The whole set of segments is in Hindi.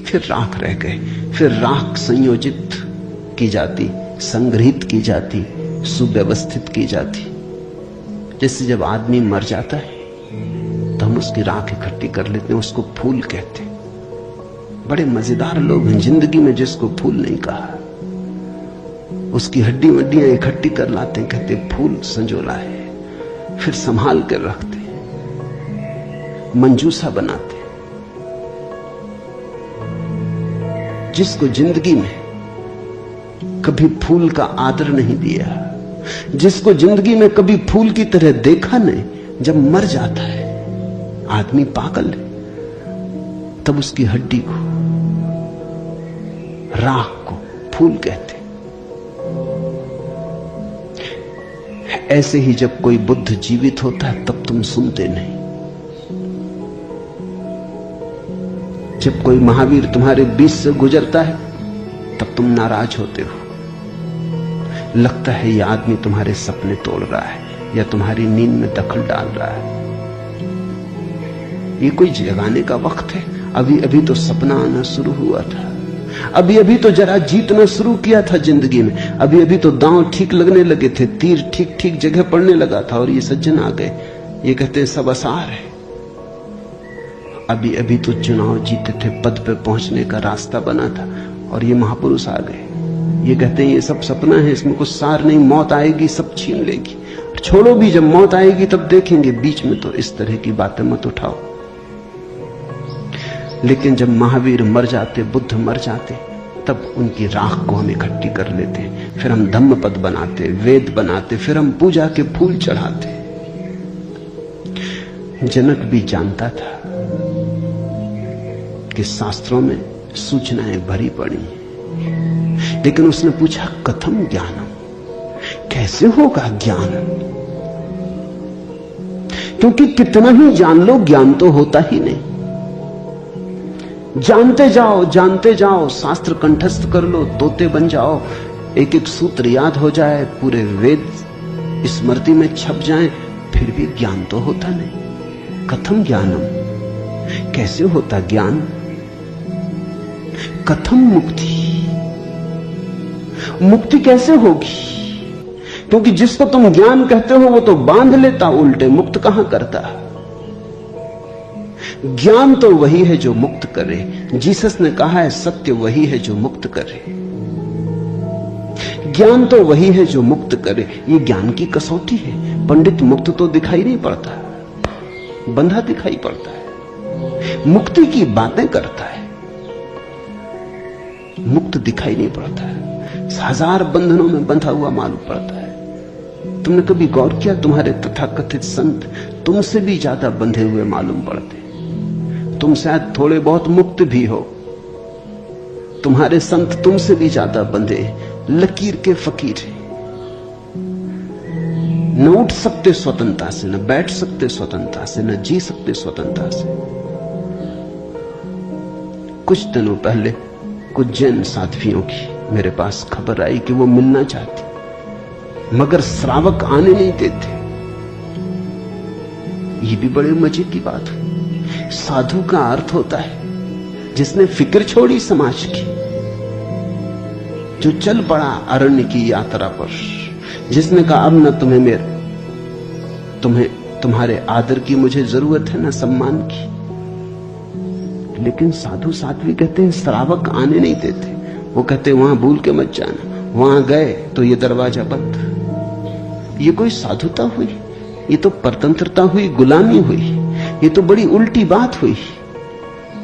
फिर राख रह गए। फिर राख संयोजित की जाती, संग्रहित की जाती, सुव्यवस्थित की जाती। जैसे जब आदमी मर जाता है तो हम उसकी राख इकट्ठी कर लेते हैं, उसको फूल कहते हैं। बड़े मजेदार लोग हैं जिंदगी में जिसको फूल नहीं कहा। उसकी हड्डी वड्डियां इकट्ठी कर लाते हैं, कहते फूल संजोला है। फिर संभाल कर रखते, मंजूसा बनाते। जिसको जिंदगी में कभी फूल का आदर नहीं दिया, जिसको जिंदगी में कभी फूल की तरह देखा नहीं, जब मर जाता है आदमी पागल है, तब उसकी हड्डी को, राख को फूल कहते। ऐसे ही जब कोई बुद्ध जीवित होता है तब तुम सुनते नहीं। जब कोई महावीर तुम्हारे बीच से गुजरता है तब तुम नाराज होते हो। लगता है यह आदमी तुम्हारे सपने तोड़ रहा है या तुम्हारी नींद में दखल डाल रहा है। ये कोई जगाने का वक्त है? अभी अभी तो सपना आना शुरू हुआ था, अभी अभी तो जरा जीतना शुरू किया था जिंदगी में, अभी अभी तो दांव ठीक लगने लगे थे, तीर ठीक ठीक जगह पड़ने लगा था, और ये सज्जन आ गए। ये कहते हैं सब आसार है। अभी अभी तो चुनाव जीते थे, पद पे पहुंचने का रास्ता बना था, और ये महापुरुष आ गए। ये कहते हैं ये सब सपना है, इसमें कुछ सार नहीं, मौत आएगी सब छीन लेगी। छोड़ो भी, जब मौत आएगी तब देखेंगे, बीच में तो इस तरह की बातें मत उठाओ। लेकिन जब महावीर मर जाते, बुद्ध मर जाते, तब उनकी राख को हम इकट्ठी कर लेते हैं। फिर हम धम्म पद बनाते, वेद बनाते, फिर हम पूजा के फूल चढ़ाते। जनक भी जानता था कि शास्त्रों में सूचनाएं भरी पड़ी हैं, लेकिन उसने पूछा कथम ज्ञानम, कैसे होगा ज्ञान? क्योंकि कितना ही जान लो ज्ञान तो होता ही नहीं। जानते जाओ, शास्त्र कंठस्थ कर लो, तोते बन जाओ, एक एक सूत्र याद हो जाए, पूरे वेद स्मृति में छप जाएं, फिर भी ज्ञान तो होता नहीं। कथम ज्ञानम, कैसे होता ज्ञान? कथम मुक्ति, मुक्ति कैसे होगी? क्योंकि जिसको तुम ज्ञान कहते हो वो तो बांध लेता उल्टे, मुक्त कहां करता। ज्ञान तो वही है जो मुक्त करे। जीसस ने कहा है सत्य वही है जो मुक्त करे, ज्ञान तो वही है जो मुक्त करे। ये ज्ञान की कसौटी है। पंडित मुक्त तो दिखाई नहीं पड़ता, बंधा दिखाई पड़ता है, मुक्ति की बातें करता है, मुक्त दिखाई नहीं पड़ता है, हजार बंधनों में बंधा हुआ मालूम पड़ता है। तुमने कभी गौर किया, तुम्हारे तथाकथित संत तुमसे भी ज्यादा बंधे हुए मालूम पड़ते। तुम शायद थोड़े बहुत मुक्त भी हो, तुम्हारे संत तुमसे भी ज्यादा बंधे, लकीर के फकीर हैं। न उठ सकते स्वतंत्रता से, न बैठ सकते स्वतंत्रता से, न जी सकते स्वतंत्रता से। कुछ दिनों पहले कुछ जैन साध्वियों की मेरे पास खबर आई कि वो मिलना चाहती, मगर श्रावक आने नहीं देते। ये भी बड़े मजे की बात है। साधु का अर्थ होता है जिसने फिक्र छोड़ी समाज की, जो चल पड़ा अरण्य की यात्रा पर, जिसने कहा अब न तुम्हारे आदर की मुझे जरूरत है, न सम्मान की। लेकिन साधु साध्वी कहते हैं श्रावक आने नहीं देते। वो कहते हैं वहां भूल के मत जाना, वहां गए तो ये दरवाजा बंद। ये कोई साधुता हुई? ये तो परतंत्रता हुई, गुलामी हुई। ये तो बड़ी उल्टी बात हुई।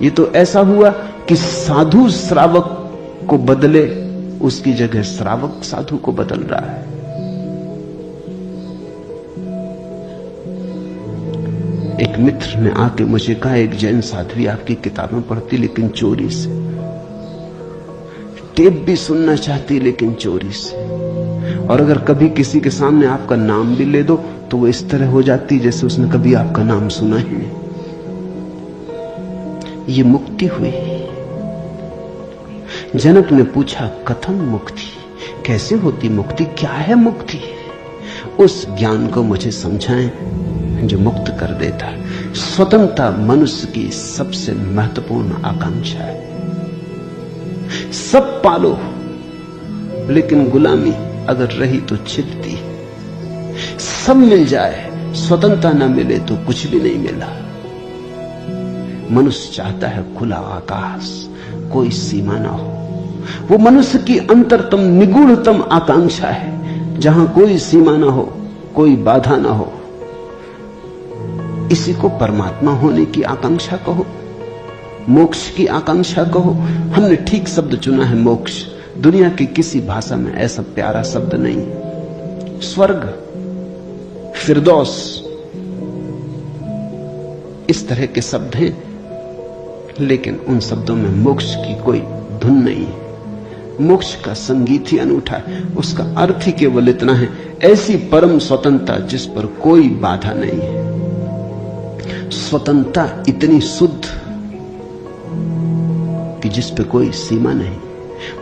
ये तो ऐसा हुआ कि साधु श्रावक को बदले, उसकी जगह श्रावक साधु को बदल रहा है। एक मित्र ने आके मुझे कहा, एक जैन साध्वी आपकी किताबें पढ़ती लेकिन चोरी से, टेप भी सुनना चाहती लेकिन चोरी से, और अगर कभी किसी के सामने आपका नाम भी ले दो तो वो इस तरह हो जाती जैसे उसने कभी आपका नाम सुना ही नहीं। ये मुक्ति हुई। जनक ने पूछा कथम मुक्ति, कैसे होती मुक्ति, क्या है मुक्ति? उस ज्ञान को मुझे समझाएं जो मुक्त कर देता। स्वतंत्रता मनुष्य की सबसे महत्वपूर्ण आकांक्षा है। सब पालो, लेकिन गुलामी अगर रही तो छिपती। सब मिल जाए, स्वतंत्रता न मिले तो कुछ भी नहीं मिला। मनुष्य चाहता है खुला आकाश, कोई सीमा ना हो। वो मनुष्य की अंतरतम निगूढ़तम आकांक्षा है, जहां कोई सीमा ना हो, कोई बाधा ना हो। इसी को परमात्मा होने की आकांक्षा कहो, मोक्ष की आकांक्षा कहो। हमने ठीक शब्द चुना है, मोक्ष। दुनिया की किसी भाषा में ऐसा प्यारा शब्द नहीं। स्वर्ग, फिरदौस, इस तरह के शब्द हैं, लेकिन उन शब्दों में मोक्ष की कोई धुन नहीं है। मोक्ष का संगीत ही अनूठा है। उसका अर्थ ही केवल इतना है, ऐसी परम स्वतंत्रता जिस पर कोई बाधा नहीं है। स्वतंत्रता इतनी शुद्ध कि जिस पे कोई सीमा नहीं।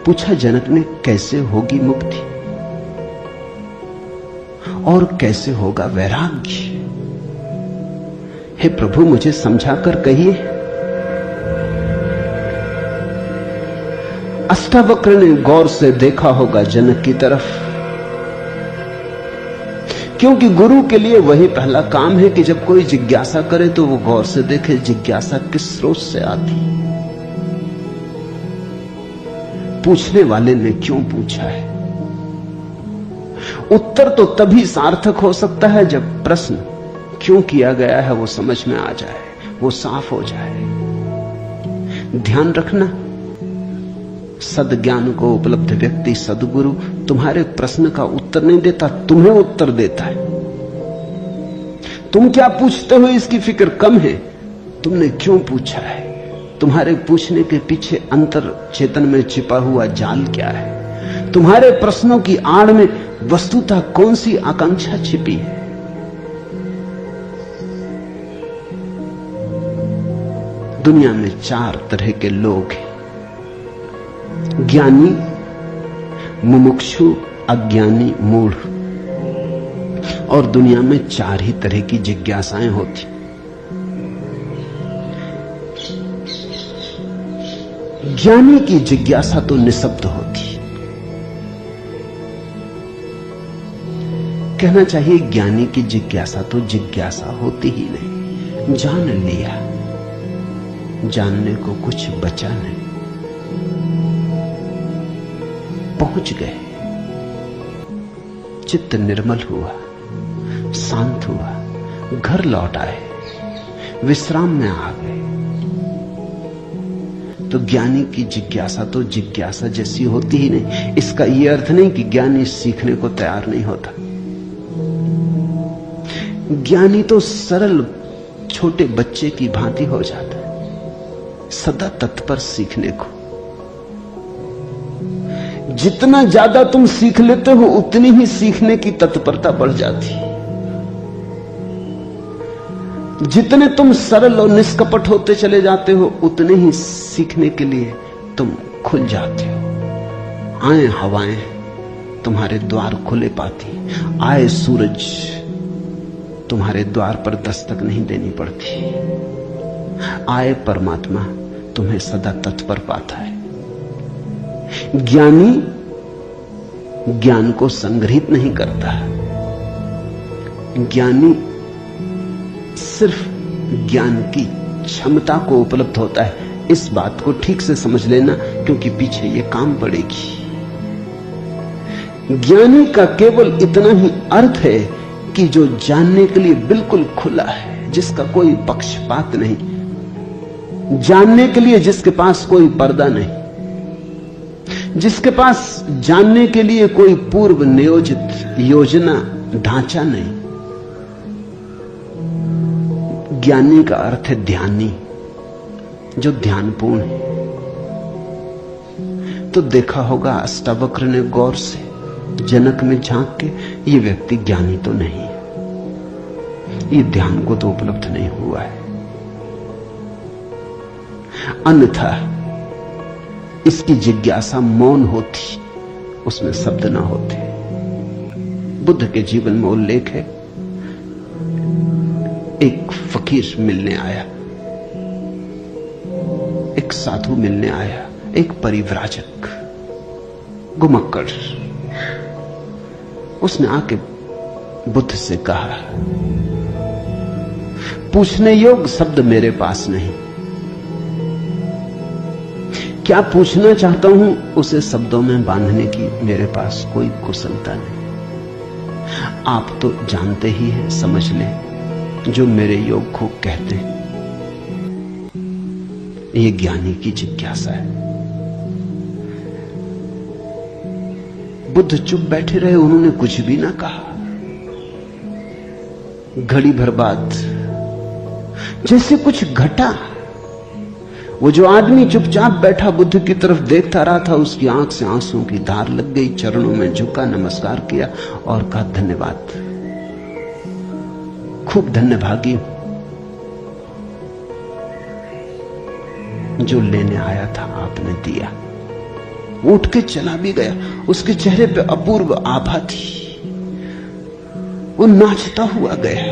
पूछा जनक ने, कैसे होगी मुक्ति और कैसे होगा वैराग्य? हे प्रभु, मुझे समझाकर कहिए। अष्टावक्र ने गौर से देखा होगा जनक की तरफ, क्योंकि गुरु के लिए वही पहला काम है कि जब कोई जिज्ञासा करे तो वो गौर से देखे जिज्ञासा किस स्रोत से आती, पूछने वाले ने क्यों पूछा है। उत्तर तो तभी सार्थक हो सकता है जब प्रश्न क्यों किया गया है वो समझ में आ जाए, वो साफ हो जाए। ध्यान रखना, सद्ज्ञान को उपलब्ध व्यक्ति, सद्गुरु, तुम्हारे प्रश्न का उत्तर नहीं देता, तुम्हें उत्तर देता है। तुम क्या पूछते हो इसकी फिक्र कम है, तुमने क्यों पूछा है, तुम्हारे पूछने के पीछे अंतर चेतन में छिपा हुआ जाल क्या है, तुम्हारे प्रश्नों की आड़ में वस्तुतः कौन सी आकांक्षा छिपी है। दुनिया में 4 तरह के लोग हैं, ज्ञानी, मुमुक्षु, अज्ञानी, मूढ़। और दुनिया में 4 ही तरह की जिज्ञासाएं होती। ज्ञानी की जिज्ञासा तो निःशब्द होती, कहना चाहिए ज्ञानी की जिज्ञासा तो जिज्ञासा होती ही नहीं। जान लिया, जानने को कुछ बचा नहीं, पहुंच गए, चित्त निर्मल हुआ, शांत हुआ, घर लौट आए, विश्राम में आ गए। तो ज्ञानी की जिज्ञासा तो जिज्ञासा जैसी होती ही नहीं। इसका यह अर्थ नहीं कि ज्ञानी सीखने को तैयार नहीं होता। ज्ञानी तो सरल छोटे बच्चे की भांति हो जाता है, सदा तत्पर सीखने को। जितना ज्यादा तुम सीख लेते हो उतनी ही सीखने की तत्परता बढ़ जाती है। जितने तुम सरल और निष्कपट होते चले जाते हो उतने ही सीखने के लिए तुम खुल जाते हो। आए हवाएं तुम्हारे द्वार खुले पाती, आए सूरज तुम्हारे द्वार पर दस्तक नहीं देनी पड़ती, आए परमात्मा तुम्हें सदा तत्पर पाता है। ज्ञानी ज्ञान को संग्रहित नहीं करता, ज्ञानी सिर्फ ज्ञान की क्षमता को उपलब्ध होता है। इस बात को ठीक से समझ लेना, क्योंकि पीछे ये काम पड़ेगी। ज्ञानी का केवल इतना ही अर्थ है कि जो जानने के लिए बिल्कुल खुला है, जिसका कोई पक्षपात नहीं, जानने के लिए जिसके पास कोई पर्दा नहीं, जिसके पास जानने के लिए कोई पूर्व नियोजित योजना ढांचा नहीं। ज्ञानी का अर्थ है ध्यानी, जो ध्यानपूर्ण है। तो देखा होगा अष्टावक्र ने गौर से जनक में झांक के, ये व्यक्ति ज्ञानी तो नहीं है, ये ध्यान को तो उपलब्ध नहीं हुआ है। अन्यथा इसकी जिज्ञासा मौन होती, उसमें शब्द ना होते। बुद्ध के जीवन में उल्लेख है, एक फकीर मिलने आया, एक साधु मिलने आया, एक परिव्राजक घुमक्कड़। उसने आके बुद्ध से कहा, पूछने योग्य शब्द मेरे पास नहीं, क्या पूछना चाहता हूं उसे शब्दों में बांधने की मेरे पास कोई कुशलता नहीं। आप तो जानते ही हैं, समझ लें, जो मेरे योग को कहते हैं। ये ज्ञानी की जिज्ञासा है। बुद्ध चुप बैठे रहे, उन्होंने कुछ भी ना कहा। घड़ी भर बाद जैसे कुछ घटा। वो जो आदमी चुपचाप बैठा बुद्ध की तरफ देखता रहा था, उसकी आंख से आंसुओं की धार लग गई। चरणों में झुका, नमस्कार किया और कहा, धन्यवाद, खूब धन्यभागी हूं। जो लेने आया था आपने दिया। उठ के चला भी गया। उसके चेहरे पे अपूर्व आभा थी। वो नाचता हुआ गया।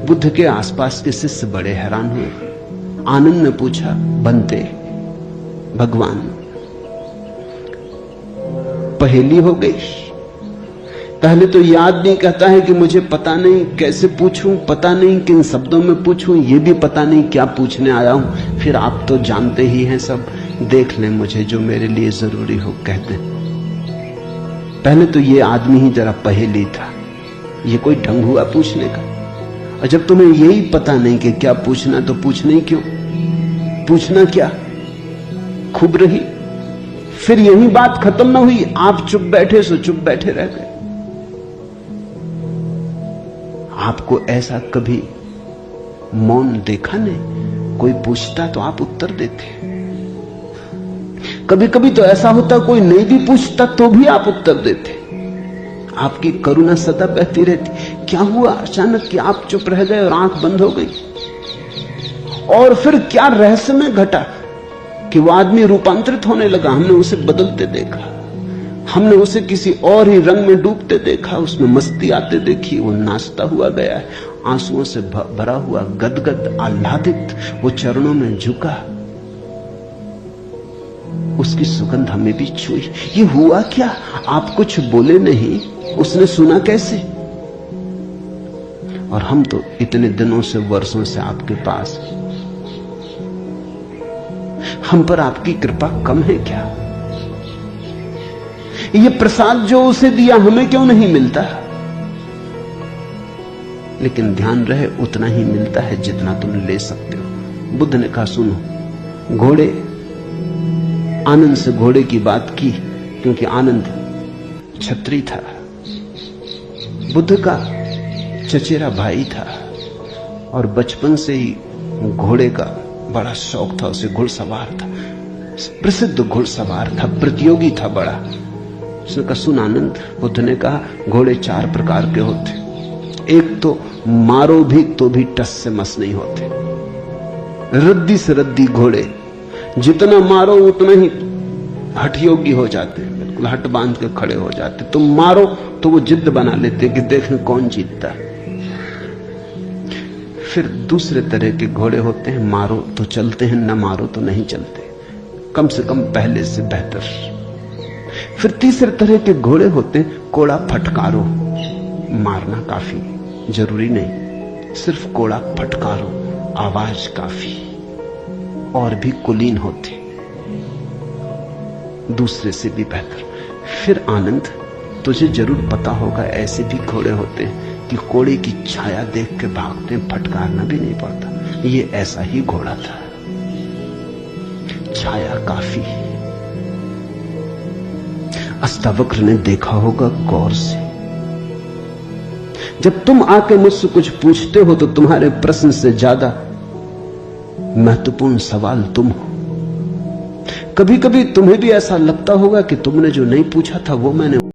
बुद्ध के आसपास के शिष्य बड़े हैरान हुए। आनंद ने पूछा, बनते भगवान, पहेली हो गई। पहले तो याद नहीं, कहता है कि मुझे पता नहीं कैसे पूछूं, पता नहीं किन शब्दों में पूछूं, ये भी पता नहीं क्या पूछने आया हूं। फिर आप तो जानते ही हैं सब, देख लें मुझे जो मेरे लिए जरूरी हो कहते। पहले तो ये आदमी ही जरा पहेली था, ये कोई ढंग हुआ पूछने का। और जब तुम्हें यही पता नहीं कि क्या पूछना, तो पूछना ही क्यों? पूछना क्या? खूब रही। फिर यही बात खत्म ना हुई, आप चुप बैठे सो चुप बैठे रह गए। आपको ऐसा कभी मौन देखा नहीं? कोई पूछता तो आप उत्तर देते। कभी कभी तो ऐसा होता कोई नहीं भी पूछता तो भी आप उत्तर देते। आपकी करुणा सदा बहती रहती। क्या हुआ अचानक कि आप चुप रह गए और आंख बंद हो गई? और फिर क्या रहस्य में घटा कि वो आदमी रूपांतरित होने लगा? हमने उसे बदलते देखा, हमने उसे किसी और ही रंग में डूबते देखा, उसमें मस्ती आते देखी। वो नाचता हुआ गया है, आंसुओं से भरा हुआ, गदगद आह्लादित। वो चरणों में झुका, उसकी सुगंध हमें भी छुई। ये हुआ क्या? आप कुछ बोले नहीं, उसने सुना कैसे? और हम तो इतने दिनों से, वर्षों से आपके पास, हम पर आपकी कृपा कम है क्या? ये प्रसाद जो उसे दिया हमें क्यों नहीं मिलता? लेकिन ध्यान रहे, उतना ही मिलता है जितना तुम ले सकते हो। बुद्ध ने कहा, सुनो, घोड़े, आनंद से घोड़े की बात की, क्योंकि आनंद क्षत्रिय था, बुद्ध का चचेरा भाई था, और बचपन से ही घोड़े का बड़ा शौक था। उसे घुड़सवार था, प्रसिद्ध घुड़सवार था, प्रतियोगी था बड़ा। उसने कहा, सुन आनंद, बुद्ध ने कहा, घोड़े 4 प्रकार के होते। एक तो मारो भी तो भी टस से मस नहीं होते, रद्दी से रद्दी घोड़े, जितना मारो उतना ही हठ योगी हो जाते, बिल्कुल हट बांध के खड़े हो जाते। तुम मारो तो वो जिद बना लेते कि देखें कौन जीतता। फिर दूसरे तरह के घोड़े होते हैं, मारो तो चलते हैं, न मारो तो नहीं चलते, कम से कम पहले से बेहतर। फिर तीसरे तरह के घोड़े होते हैं, कोड़ा फटकारो, मारना काफी जरूरी नहीं, सिर्फ कोड़ा फटकारो, आवाज काफी। और भी कुलीन होते, दूसरे से भी बेहतर। फिर आनंद, तुझे जरूर पता होगा, ऐसे भी घोड़े होते हैं कि कोड़े की छाया देख के भागते हैं, फटकारना भी नहीं पड़ता। ये ऐसा ही घोड़ा था, छाया काफी। अष्टावक्र ने देखा होगा गौर से। जब तुम आके मुझसे कुछ पूछते हो तो तुम्हारे प्रश्न से ज्यादा महत्वपूर्ण सवाल तुम हो। कभी कभी तुम्हें भी ऐसा लगता होगा कि तुमने जो नहीं पूछा था वो मैंने